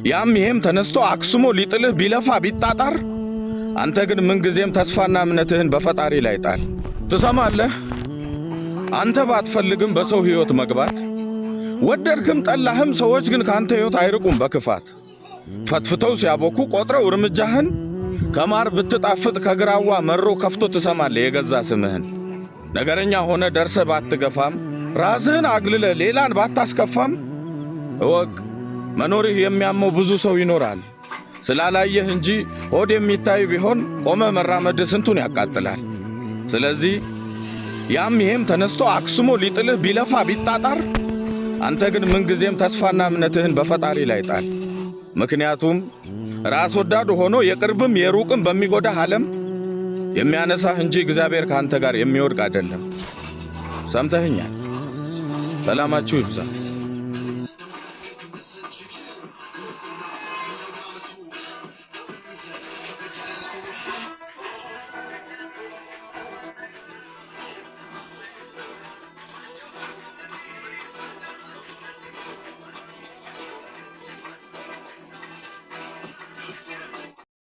ያም ይሄም ተነስቶ አክስሞ ሊጥልህ ቢለፋ ቢጣጣር አንተ ግን ምን ጊዜም ተስፋና እምነትህን በፈጣሪ ላይ ጣል። ትሰማለህ? አንተ ባትፈልግም በሰው ሕይወት መግባት ወደድክም ጠላህም ሰዎች ግን ካንተ ሕይወት አይርቁም በክፋት ፈትፍተው ሲያቦኩ ቆጥረው እርምጃህን ከማር ብትጣፍጥ ከግራዋ መሮ ከፍቶ ትሰማለህ የገዛ ስምህን። ነገረኛ ሆነ ደርሰ ባትገፋም ራስህን አግልለ ሌላን ባታስከፋም እወቅ መኖርህ የሚያመው ብዙ ሰው ይኖራል። ስላላየህ እንጂ ሆድ የሚታይ ቢሆን ቆመ መራመድ ስንቱን ያቃጥላል። ስለዚህ ያም ይሄም ተነስቶ አክስሞ ሊጥልህ ቢለፋ ቢጣጣር አንተ ግን ምን ጊዜም ተስፋና እምነትህን በፈጣሪ ላይ ጣል። ምክንያቱም ራስ ወዳድ ሆኖ የቅርብም የሩቅም በሚጎዳህ ዓለም የሚያነሳህ እንጂ እግዚአብሔር ካንተ ጋር የሚወድቅ አይደለም። ሰምተኸኛል? ሰላማችሁ ይብዛ።